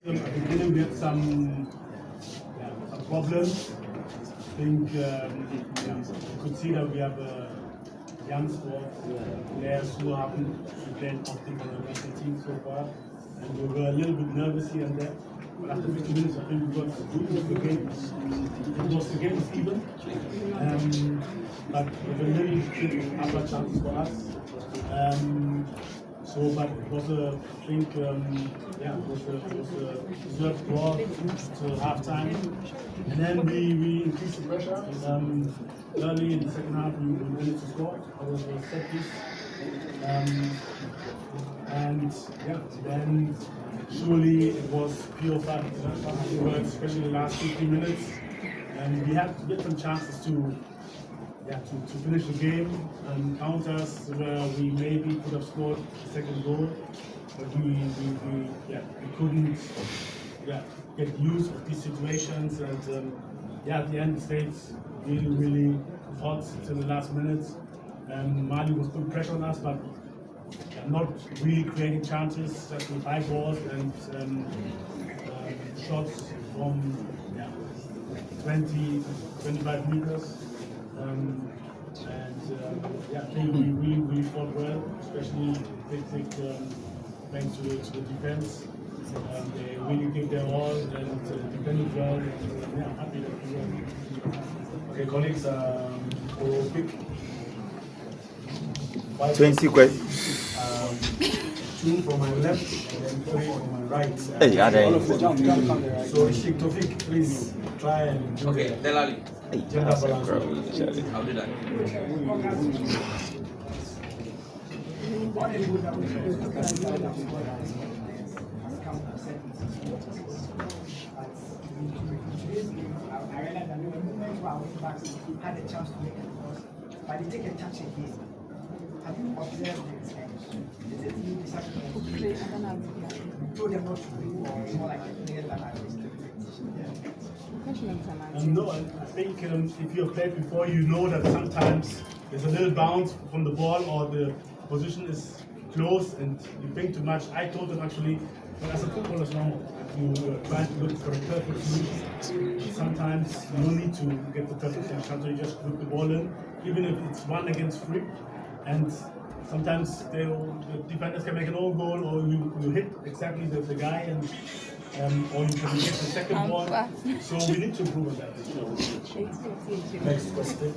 At the beginning, we had some problems. I think you could see that we have a young squad, players who haven't played often for the national team so far, and we were a little bit nervous here and there. But after 50 minutes, I think we got the game. It was the game was even, but with a little bit other chances for us. But it was I think, it was a deserved draw to half time. And then we increased the pressure. Early in the second half, we managed to score. I was a set piece. Then surely it was pure fun, especially the last 15 minutes. And we had some chances to finish the game and counters where we maybe could have scored the second goal, but we couldn't get use of these situations, and at the end it stayed really hot till the last minute. Mali was putting pressure on us, but not really creating chances, just with high balls and shots from 20-25 meters. I think we really fought well, especially thanks to the defense. They really gave their all and defended well. And, I'm happy that we won. Okay, colleagues, we'll pick 20 questions. 2 from my left and then 3 from my right. Hey, are they? So, Sheikh Tofik, please try and do Okay, Delali. gender balance. How did I? I realized that there were moments where our backs had a chance to make it cross, but they take a touch again. Have you observed this? Is it really sacrifice? You told them not to do, or more like a player that I was No, I think if you've played before, you know that sometimes there's a little bounce from the ball or the position is close and you think too much. I told them actually, but as a footballer, it's normal. If you try to look for a perfect solution, sometimes you don't need to get the perfect solution, so you just put the ball in, even if it's 1 against 3. And sometimes the defenders can make an own goal, or you hit exactly the guy, and or you can get the second ball. So we need to improve on that. Next question.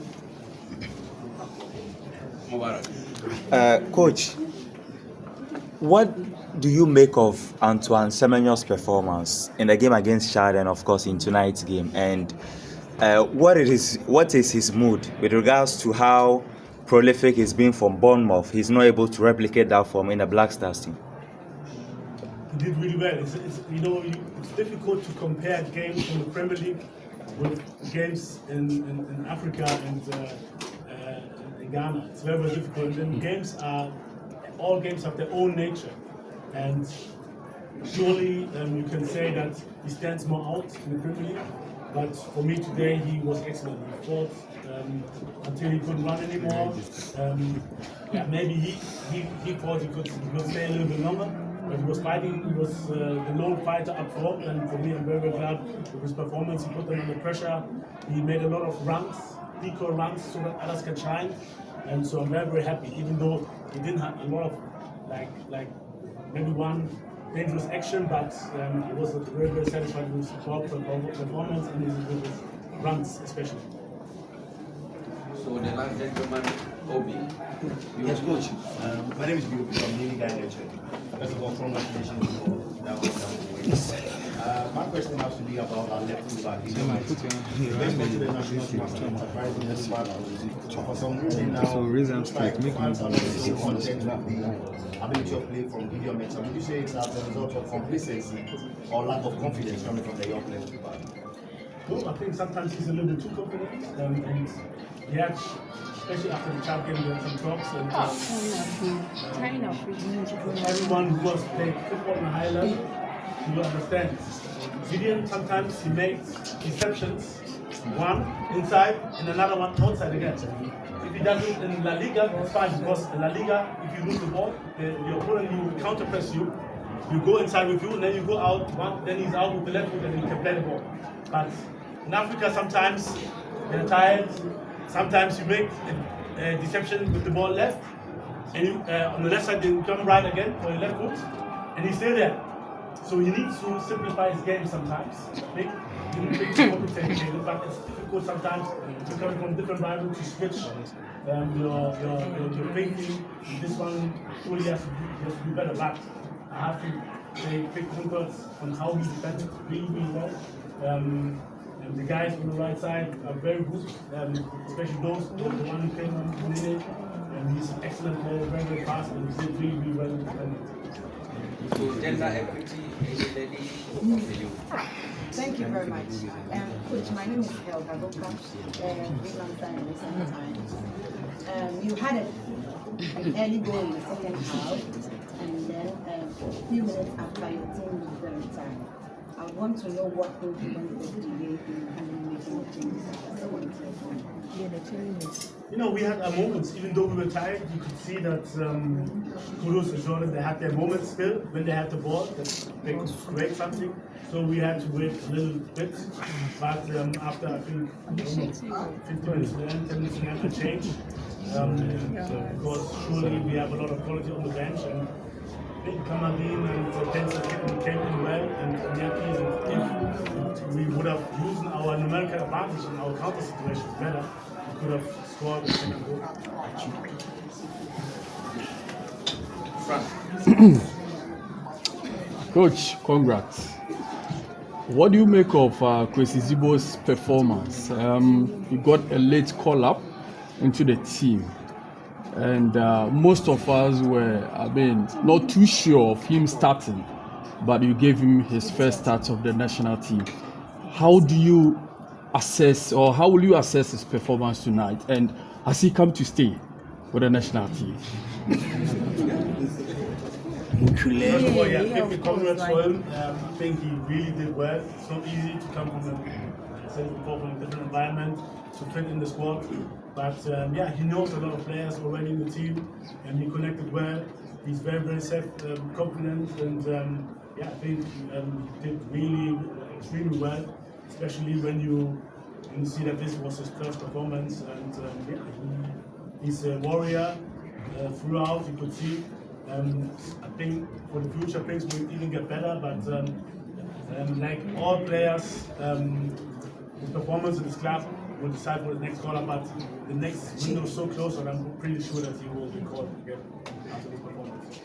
Mubarak. Coach, what do you make of Antoine Semenyo's performance in the game against Chad and, of course, in tonight's game? And what is his mood with regards to how prolific he's been from Bournemouth? He's not able to replicate that form in the Black Stars team. He did really well. It's difficult to compare games from the Premier League with games in Africa and in Ghana. It's very, very difficult. And all games have their own nature. And surely you can say that he stands more out in the Premier League. But for me today, he was excellent. He fought until he couldn't run anymore. Maybe he thought he could stay a little bit longer. But he was fighting, he was the lone fighter up front, and for me, I'm very, very glad with his performance. He put them under pressure. He made a lot of runs, decoy runs, so that others can shine. And so I'm very, very happy, even though he didn't have a lot of, like maybe one dangerous action, but I was very, very satisfied with his performance and with his runs, especially. So the last gentleman, Obi. Yes, coach. My name is Bill from Navy Guy Nature. First of all, congratulations for that win. My question has to be about our left full back. Let's go to the national team. Surprisingly, for some reason now, looks like fans are not so content with the ability of play from Gideon Mensah. Would you say it's as a result of complacency or lack of confidence coming from the young players? No, I think sometimes he's a little bit too confident, and yeah, especially after the Chad game, there were some talks. And everyone who has played football on a high level, you understand. Gideon sometimes he makes deceptions, one inside and another one outside again. If he does it in La Liga, it's fine, because in La Liga, if you lose the ball, the opponent will counter press you. you go inside with you, and then you go out, then he's out with the left foot, and then you can play the ball. But in Africa, sometimes they're tired, sometimes you make a deception with the ball left, and you, on the left side, then you come right again for your left foot, and he's still there. So he needs to simplify his game sometimes. Make complicated, but it's difficult sometimes to come from different rivals to switch your thinking. This one surely has to be better, but I have to say big congrats on how he defended really well. And the guys on the right side are very good, especially the one who came on the minute. And he's an excellent player, very fast, and he did really well in defending. So gender equity, any lady for you? Thank you very much. Coach, my name is Helga Boka, freelancer in recent times. You had an early goal in the second half, and then a few minutes after your team was very tired. I would want to know what things you went to delay in making the changes. You know, we had our moments, even though we were tired, you could see that Kudos and Jordan, they had their moments still when they had the ball, that they could create something. So we had to wait a little bit, but after I think 50 minutes to the end, 10 minutes to the end, I changed. Because surely we have a lot of quality on the bench, and I think Kamadin and Tensa came in well, and if we would have used our numerical advantage in our counter situations better, we could have scored the second goal. Coach, congrats. What do you make of Kwesi Zibo's performance? He got a late call-up into the team. And most of us were, not too sure of him starting, but you gave him his first start of the national team. How do you assess, or how will you assess his performance tonight? And has he come to stay with the national team? First of all, big congrats for him. I think he really did well. It's not easy to come from a different environment to fit in the squad. But he knows a lot of players already in the team, and he connected well. He's very self-confident, and I think he did really extremely well, especially when you see that this was his first performance. And he's a warrior throughout. You could see. I think for the future things will even get better, but like all players, his performance in this club will decide for the next caller, but the next window is so close, and I'm pretty sure that he will be called again after this performance.